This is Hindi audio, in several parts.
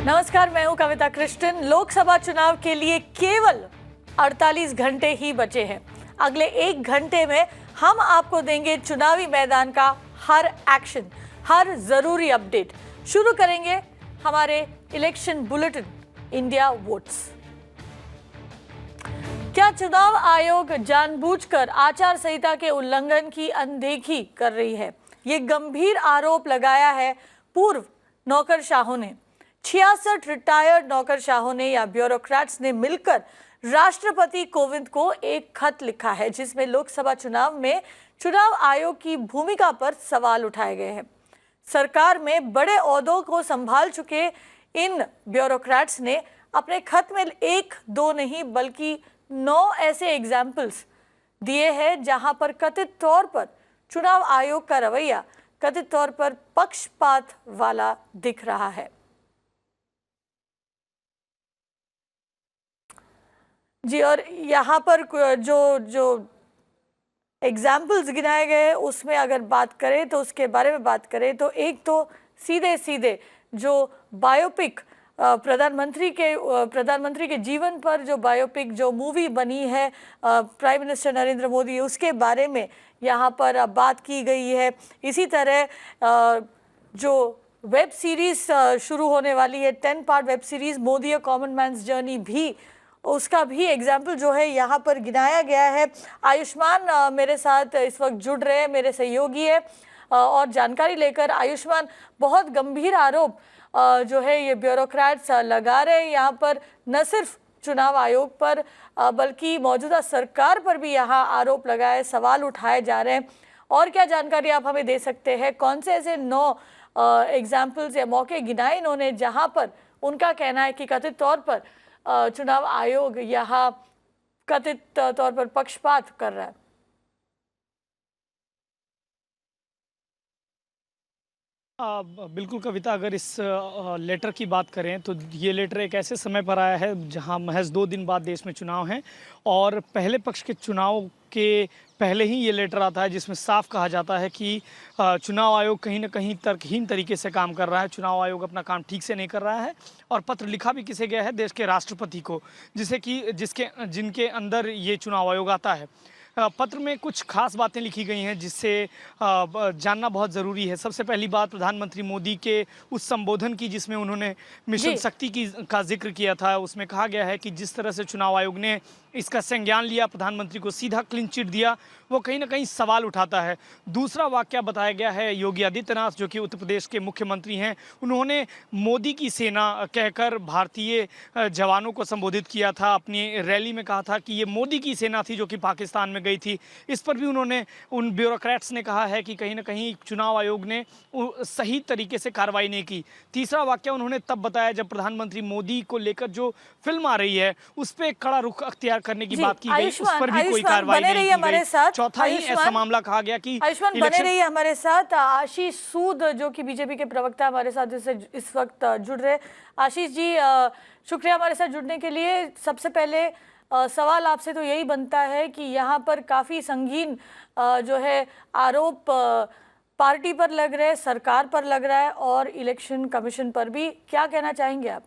नमस्कार, मैं हूं कविता कृष्णन। लोकसभा चुनाव के लिए केवल 48 घंटे ही बचे हैं। अगले 1 घंटे में हम आपको देंगे चुनावी मैदान का हर एक्शन, हर जरूरी अपडेट। शुरू करेंगे हमारे इलेक्शन बुलेटिन इंडिया वोट्स। क्या चुनाव आयोग जानबूझकर आचार संहिता के उल्लंघन की अनदेखी कर रही है? ये गंभीर आरोप लगाया है पूर्व नौकरशाहों ने। 66 रिटायर्ड नौकरशाहों ने या ब्यूरोक्रेट्स ने मिलकर राष्ट्रपति कोविंद को एक खत लिखा है, जिसमें लोकसभा चुनाव में चुनाव आयोग की भूमिका पर सवाल उठाए गए हैं। सरकार में बड़े ओहदों को संभाल चुके इन ब्यूरोक्रेट्स ने अपने खत में 1-2 नहीं बल्कि 9 ऐसे एग्जाम्पल्स दिए हैं जहां पर कथित तौर पर चुनाव आयोग का रवैया कथित तौर पर पक्षपात वाला दिख रहा है। जी, और यहाँ पर जो एग्जाम्पल्स गिनाए गए उसमें अगर बात करें तो उसके बारे में बात करें तो एक तो सीधे सीधे जो बायोपिक प्रधानमंत्री के जीवन पर जो बायोपिक जो मूवी बनी है प्राइम मिनिस्टर नरेंद्र मोदी, उसके बारे में यहाँ पर बात की गई है। इसी तरह जो वेब सीरीज शुरू होने वाली है 10 part web series Modi a common man's journey, भी उसका भी एग्जाम्पल जो है यहाँ पर गिनाया गया है। आयुष्मान मेरे साथ इस वक्त जुड़ रहे हैं, मेरे सहयोगी है, और जानकारी लेकर आयुष्मान, बहुत गंभीर आरोप जो है ये ब्यूरोक्रेट्स लगा रहे हैं यहाँ पर, न सिर्फ चुनाव आयोग पर बल्कि मौजूदा सरकार पर भी यहाँ आरोप लगाए, सवाल उठाए जा रहे हैं। और क्या जानकारी आप हमें दे सकते हैं? कौन से ऐसे 9 एग्जाम्पल्स या मौके गिनाए इन्होंने जहाँ पर उनका कहना है कि कथित तौर पर चुनाव आयोग यहाँ कथित तौर पर पक्षपात कर रहा है? बिल्कुल कविता, अगर इस लेटर की बात करें तो ये लेटर एक ऐसे समय पर आया है जहां महज 2 दिन बाद देश में चुनाव हैं और पहले पक्ष के चुनाव के पहले ही ये लेटर आता है जिसमें साफ कहा जाता है कि चुनाव आयोग कहीं ना कहीं तर्कहीन तरीके से काम कर रहा है, चुनाव आयोग अपना काम ठीक से नहीं कर रहा है। और पत्र लिखा भी किसे गया है? देश के राष्ट्रपति को, जिनके अंदर ये चुनाव आयोग आता है। पत्र में कुछ खास बातें लिखी गई हैं जिससे जानना बहुत ज़रूरी है। सबसे पहली बात, प्रधानमंत्री मोदी के उस संबोधन की जिसमें उन्होंने मिशन शक्ति का जिक्र किया था। उसमें कहा गया है कि जिस तरह से चुनाव आयोग ने इसका संज्ञान लिया, प्रधानमंत्री को सीधा क्लीन चिट दिया, वो कहीं ना कहीं सवाल उठाता है। दूसरा वाक्य बताया गया है योगी आदित्यनाथ, जो कि उत्तर प्रदेश के मुख्यमंत्री हैं, उन्होंने मोदी की सेना कहकर भारतीय जवानों को संबोधित किया था। अपनी रैली में कहा था कि ये मोदी की सेना थी जो कि पाकिस्तान में गई थी। इस पर भी उन ब्यूरोक्रेट्स ने कहा है कि कहीं ना कहीं चुनाव आयोग ने सही तरीके से कार्रवाई नहीं की। तीसरा वाक्य उन्होंने तब बताया जब प्रधानमंत्री मोदी को लेकर जो फिल्म आ रही है उस पर कड़ा रुख अख्तियार करने की बात की गई, उस पर भी कोई कार्रवाई नहीं की गई। चौथा ही ऐसा मामला कहा गया कि आयुष्मान बने रहिए हमारे साथ। आशीष सूद जो कि बीजेपी के प्रवक्ता हमारे साथ इस वक्त जुड़ रहे। आशीष जी, शुक्रिया हमारे साथ जुड़ने के लिए। सबसे पहले सवाल आपसे तो यही बनता है कि यहाँ पर काफी संगीन जो है आरोप पार्टी पर लग रहे हैं, सरकार पर लग रहा है और इलेक्शन कमीशन पर भी। क्या कहना चाहेंगे आप?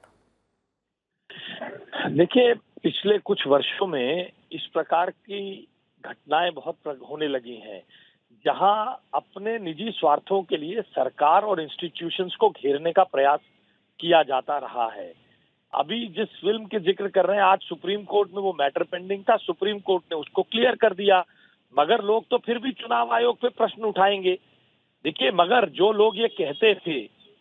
देखिए, पिछले कुछ वर्षों में इस प्रकार की घटनाएं बहुत होने लगी हैं जहां अपने निजी स्वार्थों के लिए सरकार और इंस्टीट्यूशंस को घेरने का प्रयास किया जाता रहा है। अभी जिस फिल्म के जिक्र कर रहे हैं, आज सुप्रीम कोर्ट में वो मैटर पेंडिंग था, सुप्रीम कोर्ट ने उसको क्लियर कर दिया, मगर लोग तो फिर भी चुनाव आयोग पे प्रश्न उठाएंगे। देखिए, मगर जो लोग ये कहते थे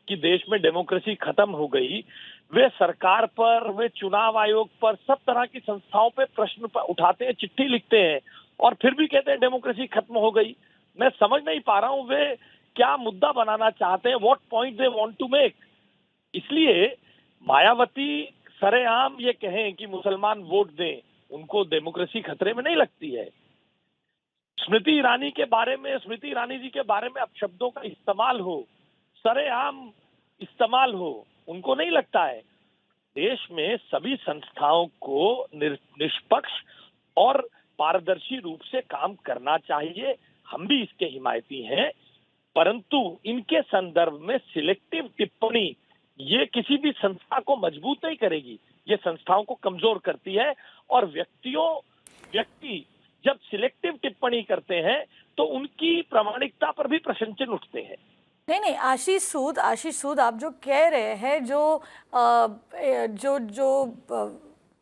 कि देश में डेमोक्रेसी खत्म हो गई, वे सरकार पर, वे चुनाव आयोग पर, सब तरह की संस्थाओं पे प्रश्न उठाते हैं, चिट्ठी लिखते हैं और फिर भी कहते हैं डेमोक्रेसी खत्म हो गई। मैं समझ नहीं पा रहा हूं वे क्या मुद्दा बनाना चाहते हैं, what point they want to make. इसलिए मायावती सरेआम ये कहें कि मुसलमान वोट दें, उनको डेमोक्रेसी खतरे में नहीं लगती है। स्मृति ईरानी जी के बारे में अपशब्दों का इस्तेमाल हो, सरेआम इस्तेमाल हो, उनको नहीं लगता है। देश में सभी संस्थाओं को निष्पक्ष और पारदर्शी रूप से काम करना चाहिए, हम भी इसके हिमायती हैं, परंतु इनके संदर्भ में सिलेक्टिव टिप्पणी ये किसी भी संस्था को मजबूत नहीं करेगी, ये संस्थाओं को कमजोर करती है। और व्यक्ति जब सिलेक्टिव टिप्पणी करते हैं तो उनकी प्रामाणिकता पर भी प्रश्न चिन्ह उठते हैं। नहीं, आशीष सूद आप जो कह रहे हैं, जो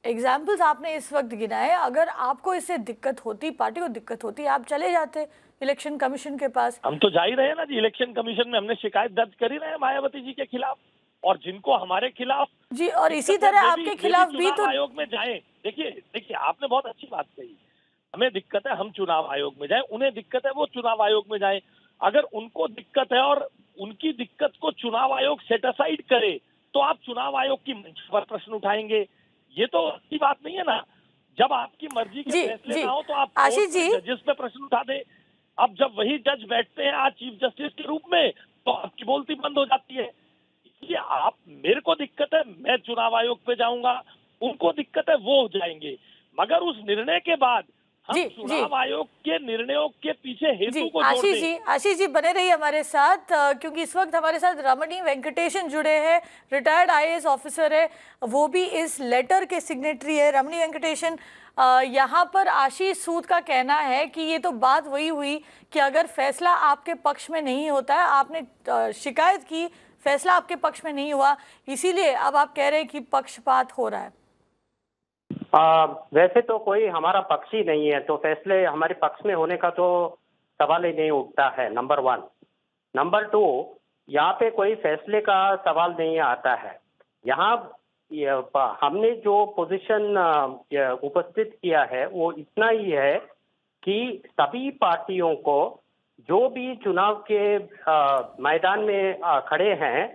एग्जाम्पल्स आपने इस वक्त गिनाए, अगर आपको इससे दिक्कत होती, पार्टी को दिक्कत होती, आप चले जाते इलेक्शन कमीशन के पास। हम तो जा ही रहे हैं ना जी, इलेक्शन कमीशन में हमने शिकायत दर्ज कर ही रहे हैं मायावती जी के खिलाफ, और जिनको हमारे खिलाफ जी, और इसी तरह आपके खिलाफ भी तो आयोग में जाएं। देखिए आपने बहुत अच्छी बात कही, हमें दिक्कत है हम चुनाव आयोग में जाएं, उन्हें दिक्कत है वो चुनाव आयोग में जाएं। अगर उनको दिक्कत है और उनकी दिक्कत को चुनाव आयोग सेट असाइड करे तो आप चुनाव आयोग की मंच पर प्रश्न उठाएंगे, ये तो अच्छी बात नहीं है ना। जब आपकी मर्जी के फैसले ना हो तो आप आशीष जी जजेस पे प्रश्न उठा दे। अब जब वही जज बैठते हैं आज चीफ जस्टिस के रूप में तो आपकी बोलती बंद हो जाती है। इसलिए मेरे को दिक्कत है मैं चुनाव आयोग पे जाऊंगा, उनको दिक्कत है वो जाएंगे, मगर उस निर्णय के बाद हम चुनाव आयोग के निर्णयों के पीछे हेतु को जोड़ दें। आशीष जी बने रहिए हमारे साथ, क्योंकि इस वक्त हमारे साथ रमणी वेंकटेशन जुड़े हैं, रिटायर्ड आईएएस ऑफिसर है, वो भी इस लेटर के सिग्नेटरी है। रमणी वेंकटेशन, यहाँ पर आशीष सूद का कहना है कि ये तो बात वही हुई कि अगर फैसला आपके पक्ष में नहीं होता है, आपने शिकायत की, फैसला आपके पक्ष में नहीं हुआ, इसीलिए अब आप कह रहे हैं कि पक्षपात हो रहा है। वैसे तो कोई हमारा पक्ष ही नहीं है, तो फैसले हमारे पक्ष में होने का तो सवाल ही नहीं उठता है, नंबर 1। नंबर 2, यहाँ पे कोई फैसले का सवाल नहीं आता है। यहाँ हमने जो पोजीशन उपस्थित किया है वो इतना ही है कि सभी पार्टियों को जो भी चुनाव के मैदान में खड़े हैं,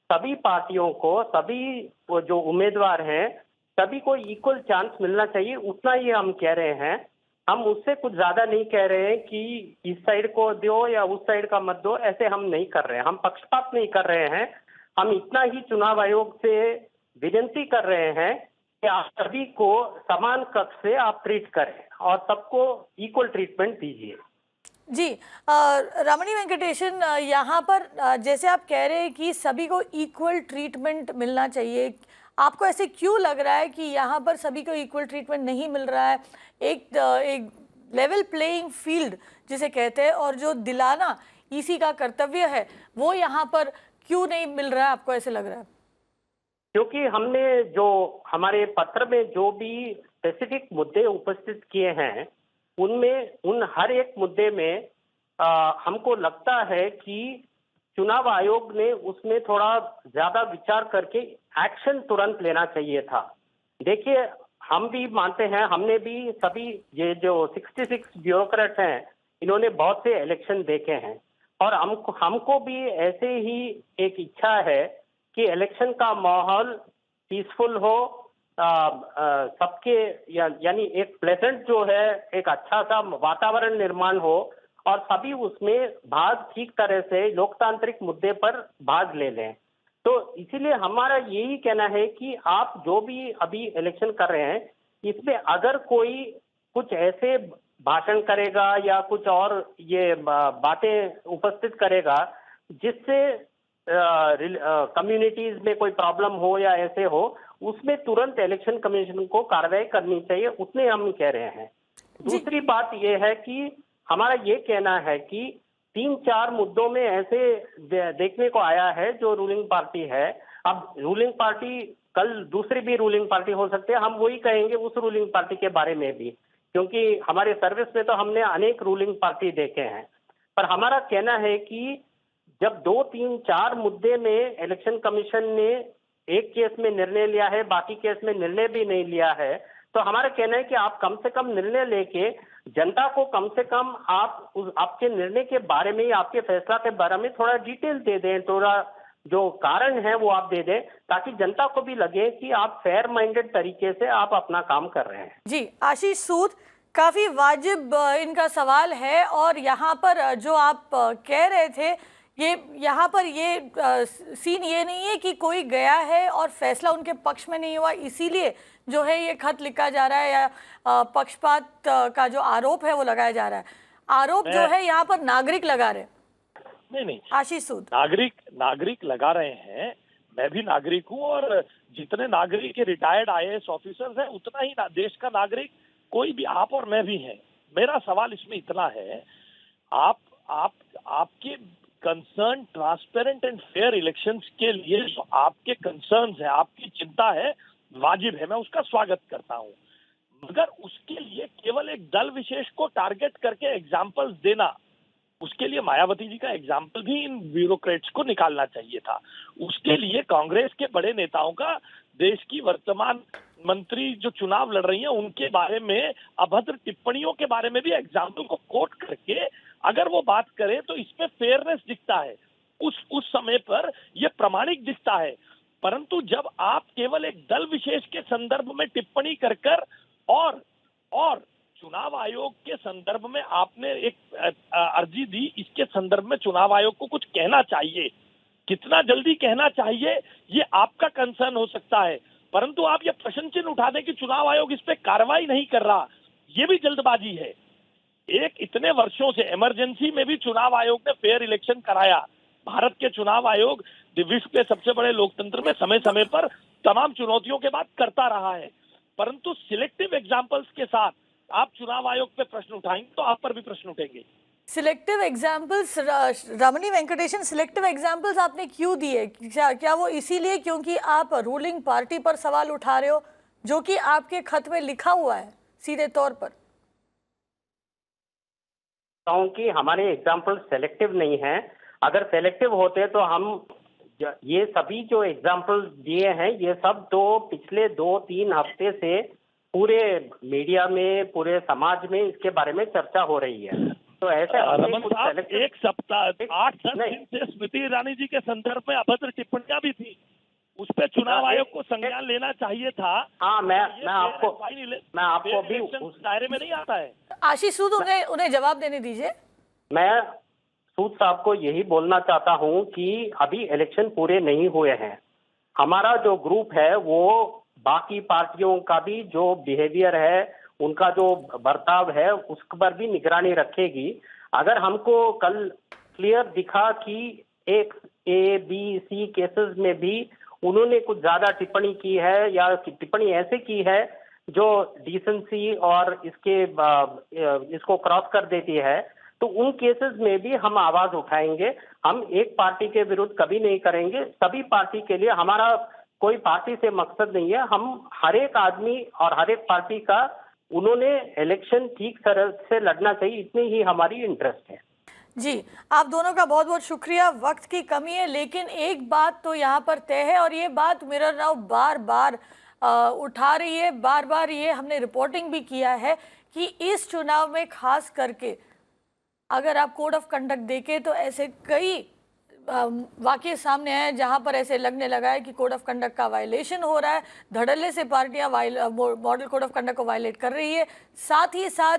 सभी पार्टियों को, सभी जो उम्मीदवार हैं, सभी को इक्वल चांस मिलना चाहिए, उतना ही हम कह रहे हैं। हम उससे कुछ ज्यादा नहीं कह रहे हैं कि इस साइड को दो या उस साइड का मत दो, ऐसे हम नहीं कर रहे हैं, हम पक्षपात नहीं कर रहे हैं। हम इतना ही चुनाव आयोग से विनती कर रहे हैं कि आप सभी को समान कक्ष से आप ट्रीट करें और सबको इक्वल ट्रीटमेंट दीजिए। जी, रमणी वेंकटेशन, यहाँ पर जैसे आप कह रहे हैं कि सभी को इक्वल ट्रीटमेंट मिलना चाहिए, आपको ऐसे क्यों लग रहा है कि यहाँ पर सभी को इक्वल ट्रीटमेंट नहीं मिल रहा है? एक लेवल प्लेइंग फील्ड जिसे कहते हैं और जो दिलाना ईसी का कर्तव्य है, वो यहाँ पर क्यों नहीं मिल रहा है, आपको ऐसे लग रहा है? क्योंकि हमने जो हमारे पत्र में जो भी स्पेसिफिक मुद्दे उपस्थित किए हैं, उन हर एक मुद्दे में हमको लगता है कि चुनाव आयोग ने उसमें थोड़ा ज्यादा विचार करके एक्शन तुरंत लेना चाहिए था। देखिए, हम भी मानते हैं, हमने भी सभी ये जो 66 ब्यूरोक्रेट हैं, इन्होंने बहुत से इलेक्शन देखे हैं और हमको भी ऐसे ही एक इच्छा है कि इलेक्शन का माहौल पीसफुल हो, सबके यानी एक प्लेजेंट जो है, एक अच्छा सा वातावरण निर्माण हो और सभी उसमें भाग ठीक तरह से लोकतांत्रिक मुद्दे पर भाग ले लें। तो इसीलिए हमारा यही कहना है कि आप जो भी अभी इलेक्शन कर रहे हैं, इसमें अगर कोई कुछ ऐसे भाषण करेगा या कुछ और ये बातें उपस्थित करेगा जिससे कम्युनिटीज में कोई प्रॉब्लम हो या ऐसे हो, उसमें तुरंत इलेक्शन कमीशन को कार्रवाई करनी चाहिए, उतने हम कह रहे हैं। दूसरी बात यह है कि हमारा ये कहना है कि 3-4 मुद्दों में ऐसे देखने को आया है जो रूलिंग पार्टी है। अब रूलिंग पार्टी कल दूसरी भी रूलिंग पार्टी हो सकती है, हम वही कहेंगे उस रूलिंग पार्टी के बारे में भी, क्योंकि हमारे सर्विस में तो हमने अनेक रूलिंग पार्टी देखे हैं। पर हमारा कहना है कि जब 2-3-4 मुद्दे में इलेक्शन कमीशन ने एक केस में निर्णय लिया है, बाकी केस में निर्णय भी नहीं लिया है, तो हमारा कहना है कि आप कम से कम निर्णय लेके जनता को कम से कम आपके निर्णय के बारे में, आपके फैसला के बारे में थोड़ा डिटेल दे दें, थोड़ा जो कारण है वो आप दे दें, ताकि जनता को भी लगे कि आप फेयर माइंडेड तरीके से आप अपना काम कर रहे हैं। जी, आशीष सूद, काफी वाजिब इनका सवाल है और यहाँ पर जो आप कह रहे थे, ये यहाँ पर ये सीन ये नहीं है कि कोई गया है और फैसला उनके पक्ष में नहीं हुआ, इसीलिए जो है ये खत लिखा जा रहा है या पक्षपात का जो आरोप है वो लगाया जा रहा है। आरोप जो है यहाँ पर नागरिक लगा रहे। नहीं आशीष सूद, नागरिक लगा रहे हैं। मैं भी नागरिक हूं और जितने नागरिक के रिटायर्ड आईएएस ऑफिसर्स हैं उतना ही देश का नागरिक कोई भी आप और मैं भी हैं। मेरा सवाल इसमें इतना है, आप आपके concern transparent and fair elections के लिए जो आपके कंसर्न्स है, आपकी चिंता है, वाजिब है, मैं उसका स्वागत करता हूं, मगर उसके लिए केवल एक दल विशेष को टारगेट करके एग्जाम्पल्स देना, उसके लिए मायावती जी का एग्जाम्पल भी इन ब्यूरोक्रेट्स को निकालना चाहिए था। उसके लिए कांग्रेस के बड़े नेताओं का देश की वर्तमान मंत्री जो चुनाव लड़ रही हैं उनके बारे में अभद्र टिप्पणियों के बारे में भी एग्जाम्पल को कोट करके अगर वो बात करे तो इसमें फेयरनेस दिखता है, उस समय पर यह प्रामाणिक दिखता है। परंतु जब आप केवल एक दल विशेष के संदर्भ में टिप्पणी कर कर और चुनाव आयोग के संदर्भ में आपने एक अर्जी दी, इसके संदर्भ में चुनाव आयोग को कुछ कहना चाहिए, कितना जल्दी कहना चाहिए ये आपका कंसर्न हो सकता है, परंतु आप ये प्रश्न चिन्ह उठा दें कि चुनाव आयोग इस पे कार्रवाई नहीं कर रहा, ये भी जल्दबाजी है। एक इतने वर्षों से इमरजेंसी में भी चुनाव आयोग ने फेयर इलेक्शन कराया। भारत के चुनाव आयोग विश्व के सबसे बड़े लोकतंत्र में समय समय पर तमाम चुनौतियों के बाद करता रहा है, परंतु सिलेक्टिव एग्जाम्पल्स के साथ आप चुनाव आयोग पे प्रश्न उठाएंगे तो आप पर भी प्रश्न उठेंगे। सिलेक्टिव एग्जाम्पल्स, रमणी वेंकटेशन, सिलेक्टिव एग्जाम्पल्स आपने क्यों दिए? क्या वो इसीलिए क्योंकि आप रूलिंग पार्टी पर सवाल उठा रहे हो, जो कि आपके खत में लिखा हुआ है सीधे तौर पर? कि हमारे एग्जाम्पल सेलेक्टिव नहीं है। अगर सेलेक्टिव होते तो हम ये सभी जो एग्जाम्पल दिए हैं ये सब तो पिछले 2-3 हफ्ते से पूरे मीडिया में, पूरे समाज में इसके बारे में चर्चा हो रही है। तो ऐसे रमन साहब, एक सप्ताह 8-10 दिन से स्मृति ईरानी जी के संदर्भ में अभद्र टिप्पणियां भी थी, उस पर चुनाव आयोग को संज्ञान लेना चाहिए था। हाँ, मैं आपको भी उस दायरे में नहीं आता है। आशीष सूद, उन्हें जवाब देने दीजिए। मैं सूद साहब को यही बोलना चाहता हूं कि अभी इलेक्शन पूरे नहीं हुए हैं। हमारा जो ग्रुप है वो बाकी पार्टियों का भी जो बिहेवियर है, उनका जो बर्ताव है, उस पर भी निगरानी रखेगी। अगर हमको कल क्लियर दिखा कि एक A-B-C केसेस में भी उन्होंने कुछ ज्यादा टिप्पणी की है या टिप्पणी ऐसे की है जो डिसेंसी और इसको क्रॉस कर देती है, तो उन केसेस में भी हम आवाज उठाएंगे। हम एक पार्टी के विरुद्ध कभी नहीं करेंगे, सभी पार्टी के लिए। हमारा कोई पार्टी से मकसद नहीं है, हम हर एक आदमी और हर एक पार्टी का उन्होंने इलेक्शन ठीक तरह से लड़ना चाहिए, इतनी ही हमारी इंटरेस्ट है। जी, आप दोनों का बहुत बहुत शुक्रिया। वक्त की कमी है, लेकिन एक बात तो यहाँ पर तय है और ये बात मिरर नाउ बार बार उठा रही है, बार बार ये हमने रिपोर्टिंग भी किया है कि इस चुनाव में खास करके अगर आप कोड ऑफ कंडक्ट देखें तो ऐसे कई वाकये सामने आए जहां पर ऐसे लगने लगा है कि कोड ऑफ कंडक्ट का वायलेशन हो रहा है, धड़ल्ले से पार्टियां मॉडल कोड ऑफ कंडक्ट को वायलेट कर रही है। साथ ही साथ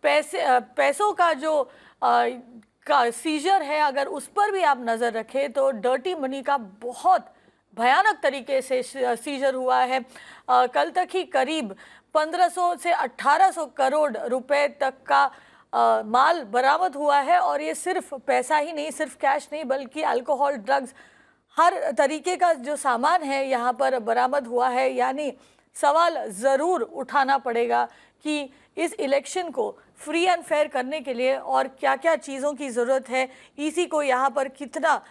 पैसों का जो का सीजर है, अगर उस पर भी आप नज़र रखें तो डर्टी मनी का बहुत भयानक तरीके से सीजर हुआ है। कल तक ही करीब 1500 से 1800 करोड़ रुपए तक का माल बरामद हुआ है और ये सिर्फ पैसा ही नहीं, सिर्फ कैश नहीं, बल्कि अल्कोहल, ड्रग्स, हर तरीके का जो सामान है यहाँ पर बरामद हुआ है। यानी सवाल ज़रूर उठाना पड़ेगा कि इस इलेक्शन को फ्री एंड फेयर करने के लिए और क्या क्या चीज़ों की ज़रूरत है, ईसी को यहाँ पर कितना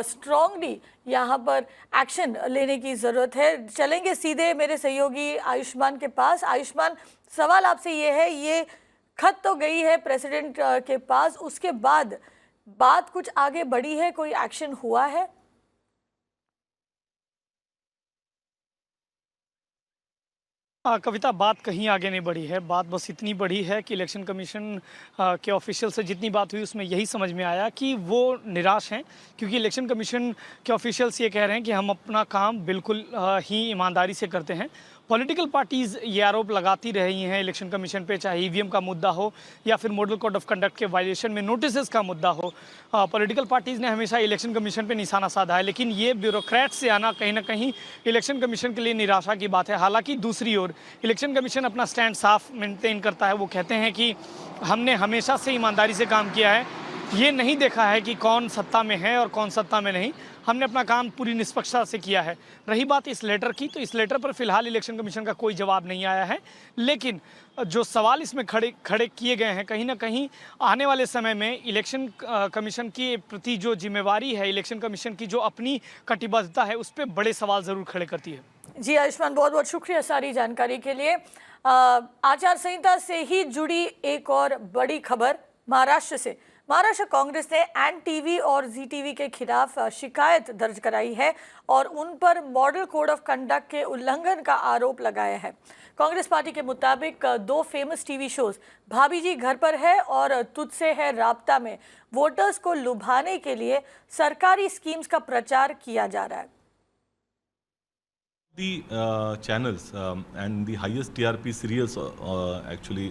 स्ट्रॉन्गली यहाँ पर एक्शन लेने की ज़रूरत है। चलेंगे सीधे मेरे सहयोगी आयुष्मान के पास। आयुष्मान, सवाल आपसे ये है, ये खत तो गई है प्रेसिडेंट के पास, उसके बाद बात कुछ आगे बढ़ी है, कोई एक्शन हुआ है? कविता, बात कहीं आगे नहीं बढ़ी है। बात बस इतनी बढ़ी है कि इलेक्शन कमीशन के ऑफिशियल से जितनी बात हुई उसमें यही समझ में आया कि वो निराश हैं, क्योंकि इलेक्शन कमीशन के ऑफिशियल्स ये कह रहे हैं कि हम अपना काम बिल्कुल ही ईमानदारी से करते हैं। पॉलिटिकल पार्टीज़ ये आरोप लगाती रही हैं इलेक्शन कमीशन पे, चाहे ईवीएम का मुद्दा हो या फिर मॉडल कोड ऑफ कंडक्ट के वायलेशन में नोटिस का मुद्दा हो। पॉलिटिकल पार्टीज़ ने हमेशा इलेक्शन कमीशन पे निशाना साधा है, लेकिन ये ब्यूरोक्रेट से आना कहीं ना कहीं इलेक्शन कमीशन के लिए निराशा की बात है। हालांकि दूसरी ओर इलेक्शन कमीशन अपना स्टैंड साफ मेंटेन करता है। वो कहते हैं कि हमने हमेशा से ईमानदारी से काम किया है, ये नहीं देखा है कि कौन सत्ता में है और कौन सत्ता में नहीं। हमने अपना काम पूरी निष्पक्षता से किया है। रही बात इस लेटर की, तो इस लेटर पर फिलहाल इलेक्शन कमीशन का कोई जवाब नहीं आया है, लेकिन जो सवाल इसमें खड़े किए गए हैं, कहीं ना कहीं आने वाले समय में इलेक्शन कमीशन के प्रति जो जिम्मेवारी है, इलेक्शन कमीशन की जो अपनी कटिबद्धता है, उस पर बड़े सवाल ज़रूर खड़े करती है। जी आयुष्मान, बहुत बहुत शुक्रिया सारी जानकारी के लिए। आचार संहिता से ही जुड़ी एक और बड़ी खबर महाराष्ट्र से। महाराष्ट्र कांग्रेस ने एन टीवी और जी टीवी के खिलाफ शिकायत दर्ज कराई है और उन पर मॉडल कोड ऑफ कंडक्ट के उल्लंघन का आरोप लगाया है। कांग्रेस पार्टी के मुताबिक दो फेमस टीवी शोज भाभी जी घर पर है और तुझसे है राब्ता में वोटर्स को लुभाने के लिए सरकारी स्कीम्स का प्रचार किया जा रहा है। The channels and the highest TRP serials actually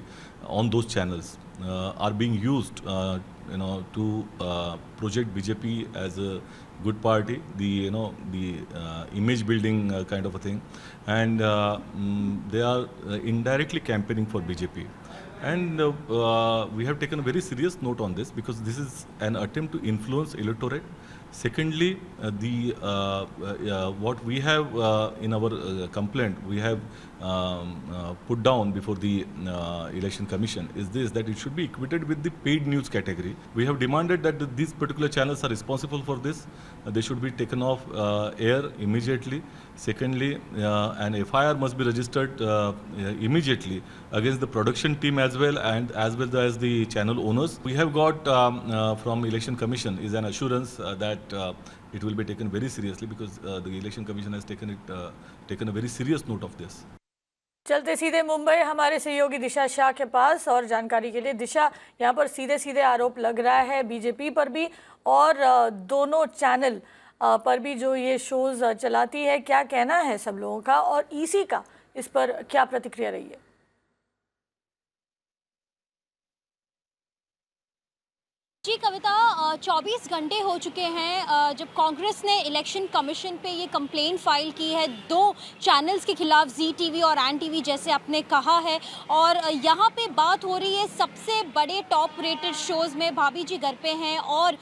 on those channels are being used to project BJP as a good party, the image building kind of a thing, and they are indirectly campaigning for BJP. And we have taken a very serious note on this because this is an attempt to influence electorate. Secondly, what we have in our complaint, we have put down before the election commission is this, that it should be equated with the paid news category. We have demanded that these particular channels are responsible for this. They should be taken off air immediately. Secondly, an FIR must be registered immediately against the production team as well as the channel owners. We have got from election commission is an assurance that it will be taken very seriously because the election commission has taken a very serious note of this. चलते सीधे मुंबई हमारे सहयोगी दिशा शाह के पास और जानकारी के लिए। दिशा, यहाँ पर सीधे सीधे आरोप लग रहा है बीजेपी पर भी और दोनों चैनल पर भी जो ये शोज चलाती है, क्या कहना है सब लोगों का और ईसी का इस पर क्या प्रतिक्रिया रही है? जी कविता, 24 घंटे हो चुके हैं जब कांग्रेस ने इलेक्शन कमीशन पे ये कंप्लेंट फाइल की है दो चैनल्स के खिलाफ, जी टीवी और एन टीवी जैसे आपने कहा है। और यहाँ पे बात हो रही है सबसे बड़े टॉप रेटेड शोज़ में भाभी जी घर पे हैं और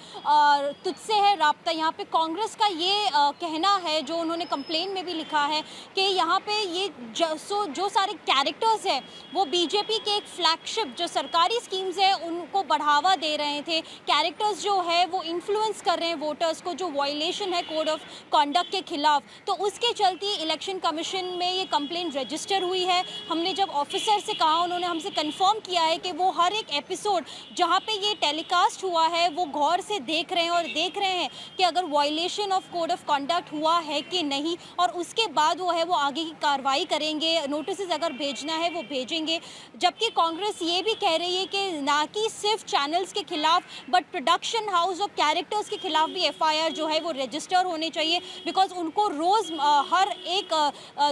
तुझसे है राब्ता। यहाँ पे कांग्रेस का ये कहना है, जो उन्होंने कंप्लेंट में भी लिखा है, कि यहाँ पे ये जो सारे कैरेक्टर्स हैं वो बीजेपी के एक फ्लैगशिप जो सरकारी स्कीम्स है उनको बढ़ावा दे रहे थे। कैरेक्टर्स जो है वो इन्फ्लुएंस कर रहे हैं वोटर्स को, जो वायलेशन है कोड ऑफ कंडक्ट के खिलाफ। तो उसके चलते इलेक्शन कमीशन में ये कंप्लेंट रजिस्टर हुई है। हमने जब ऑफिसर से कहा, उन्होंने हमसे कंफर्म किया है कि वो हर एक एपिसोड जहां पे ये टेलीकास्ट हुआ है वो गौर से देख रहे हैं और देख रहे हैं कि अगर violation of code of conduct हुआ है कि नहीं, और उसके बाद वो आगे की कार्रवाई करेंगे, नोटिस अगर भेजना है वो भेजेंगे। जबकि कांग्रेस ये भी कह रही है कि ना कि सिर्फ चैनल्स के खिलाफ बट प्रोडक्शन हाउस और कैरेक्टर्स के खिलाफ भी एफआईआर जो है वो रजिस्टर होने चाहिए, बिकॉज उनको रोज़ हर एक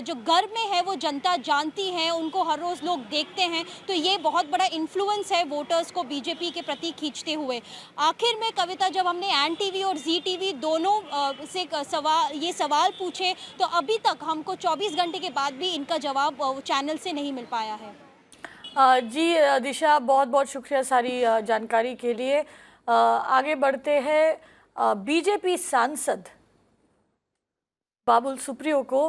जो घर में है वो जनता जानती है, उनको हर रोज़ लोग देखते हैं। तो ये बहुत बड़ा इन्फ्लुएंस है वोटर्स को बीजेपी के प्रति खींचते हुए। आखिर में कविता, जब हमने एन टीवी और जी टीवी दोनों से सवाल पूछे तो अभी तक हमको 24 घंटे के बाद भी इनका जवाब चैनल से नहीं मिल पाया है। जी दिशा, बहुत बहुत शुक्रिया सारी जानकारी के लिए। आगे बढ़ते हैं। बीजेपी सांसद बाबुल सुप्रियो को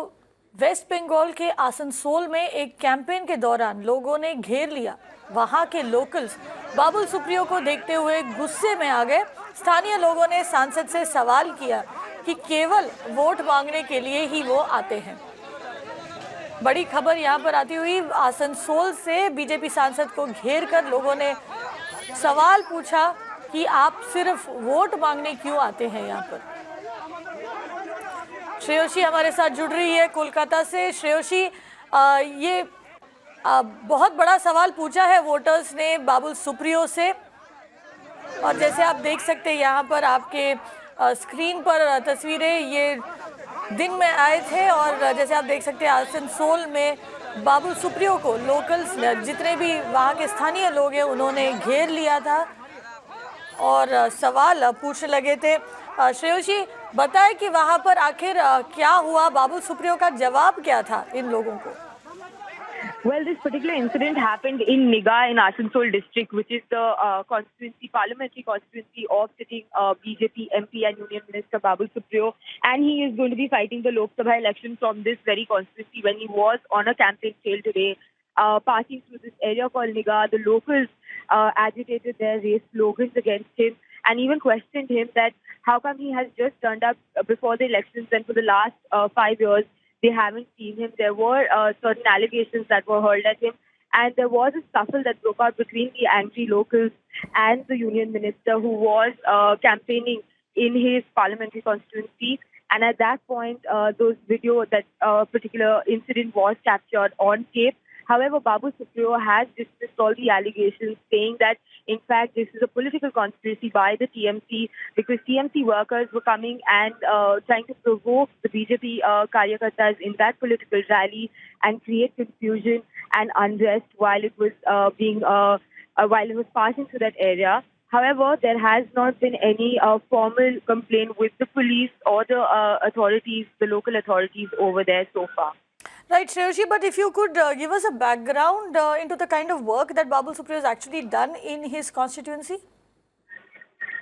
वेस्ट बंगाल के आसनसोल में एक कैंपेन के दौरान लोगों ने घेर लिया। वहां के लोकल्स बाबुल सुप्रियो को देखते हुए गुस्से में आ गए। स्थानीय लोगों ने सांसद से सवाल किया कि केवल वोट मांगने के लिए ही वो आते हैं। बड़ी खबर यहाँ पर आती हुई आसनसोल से बीजेपी सांसद को घेर कर लोगों ने सवाल पूछा कि आप सिर्फ वोट मांगने क्यों आते हैं यहाँ पर। श्रेयोशी हमारे साथ जुड़ रही है कोलकाता से। श्रेयोशी, ये बहुत बड़ा सवाल पूछा है वोटर्स ने बाबुल सुप्रियो से, और जैसे आप देख सकते हैं यहाँ पर आपके स्क्रीन पर तस्वीरें, ये दिन में आए थे और जैसे आप देख सकते हैं आसनसोल में बाबुल सुप्रियो को लोकल्स जितने भी वहाँ के स्थानीय लोग हैं उन्होंने घेर लिया था और सवाल पूछने लगे थे। श्रेयोशी, बताएं कि वहाँ पर आखिर क्या हुआ, बाबुल सुप्रियो का जवाब क्या था इन लोगों को? Well, this particular incident happened in Niga in Asansol district, which is the parliamentary constituency of sitting BJP MP and Union Minister Babul Supriyo. And he is going to be fighting the Lok Sabha election from this very constituency when he was on a campaign trail today. Passing through this area called Niga, the locals agitated there, raised slogans against him and even questioned him that how come he has just turned up before the elections and for the last 5 years they haven't seen him. There were certain allegations that were hurled at him, and there was a scuffle that broke out between the angry locals and the union minister who was campaigning in his parliamentary constituency. And at that point, those video, that particular incident was captured on tape. However, Babul Supriyo has dismissed all the allegations, saying that, in fact, this is a political conspiracy by the TMC because TMC workers were coming and trying to provoke the BJP Karyakartas in that political rally and create confusion and unrest while it was passing through that area. However, there has not been any formal complaint with the police or the authorities, the local authorities over there so far. Right, Shreyashi, but if you could give us a background into the kind of work that Babul Supriyo has actually done in his constituency?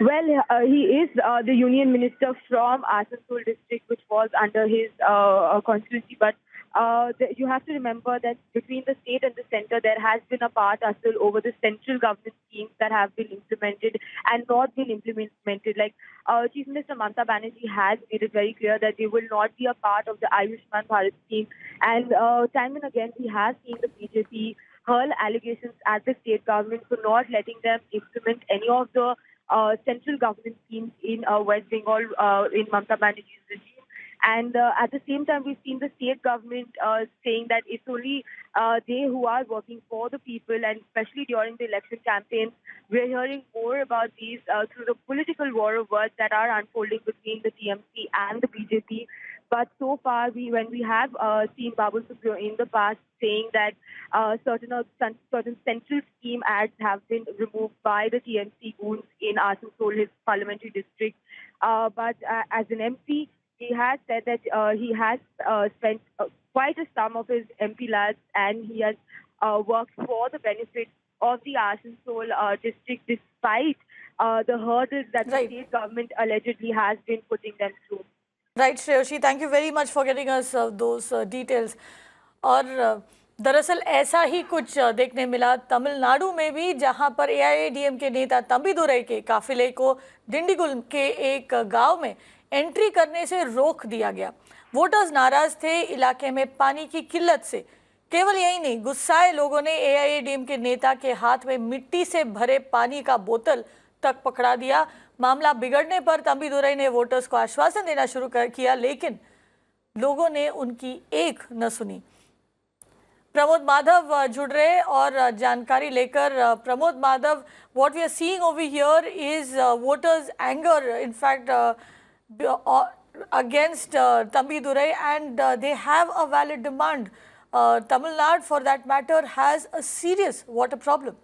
Well, he is the union minister from Asansol district, which was under his constituency. But you have to remember that between the state and the centre, there has been a part tussle over the central government schemes that have been implemented and not been implemented. Like Chief Minister Mamata Banerjee has made it very clear that they will not be a part of the Ayushman Bharat scheme. And time and again, we have seen the BJP hurl allegations at the state government for not letting them implement any of the central government schemes in West Bengal in Mamata Banerjee's regime. And at the same time, we've seen the state government saying that it's only they who are working for the people, and especially during the election campaigns, we're hearing more about these through the political war of words that are unfolding between the TMC and the BJP. But so far, when we have seen Babul Supriyo in the past saying that certain central scheme ads have been removed by the TMC goons in Asansol, his parliamentary district. But as an MP, he has said that he has spent quite a sum of his MP lads, and he has worked for the benefit of the Asansol district despite the hurdles that the state government allegedly has been putting them through. Right, Shreyashi, thank you very much for getting us those details. और दरअसल ऐसा ही कुछ देखने मिला तमिलनाडु में भी, जहां पर AIADM के नेता तंबीदुरई के काफिले को डिंडीगुल के एक गांव में एंट्री करने से रोक दिया गया। वोटर्स नाराज थे इलाके में पानी की किल्लत से। केवल यही नहीं, गुस्साए लोगों ने AIADM के नेता के हाथ में मिट्टी से भरे पानी का बोतल तक पकड़ा दिया। मामला बिगड़ने पर तंबीदुरई ने वोटर्स को आश्वासन देना शुरू किया, लेकिन लोगों ने उनकी एक न सुनी। प्रमोद माधव जुड़ रहे और जानकारी लेकर। Pramod Madhav, what we are seeing over here is voters' anger, in fact, against Thambidurai, and they have a valid demand. Tamil Nadu, for that matter, has a serious water problem.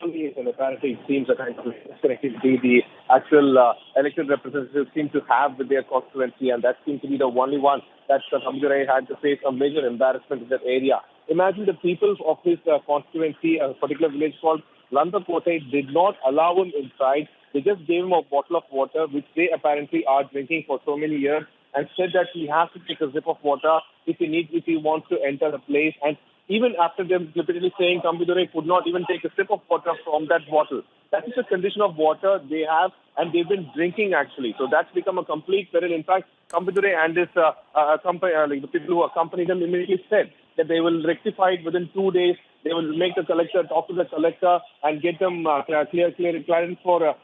And apparently it seems a kind of connectivity the actual elected representatives seem to have with their constituency, and that seems to be the only one that Thambidurai had to face a major embarrassment in that area. Imagine the people of his constituency, a particular village called Landakote, did not allow him inside. They just gave him a bottle of water, which they apparently are drinking for so many years, and said that he has to take a sip of water if he wants to enter the place. And even after them repeatedly saying Thambidurai could not even take a sip of water from that bottle. That is the condition of water they have, and they've been drinking actually. So that's become a complete peril. In fact, Thambidurai and his the people who accompany them immediately said that they will rectify it within 2 days. They will make the collector talk to the collector and get them clearance for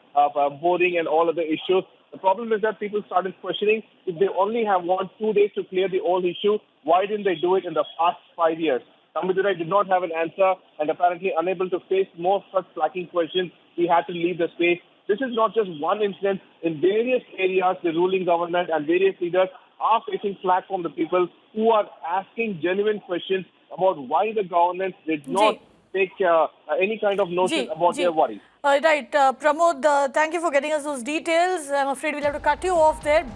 boarding and all other issues. The problem is that people started questioning, if they only have 2 days to clear the old issue, why didn't they do it in the past 5 years? Thambidurai did not have an answer, and apparently unable to face more such flagging questions, he had to leave the space. This is not just one incident. In various areas, the ruling government and various leaders are facing flack from the people who are asking genuine questions about why the government did not take any kind of notice about their worries. Right, Pramod, thank you for getting us those details. I'm afraid we'll have to cut you off there. Big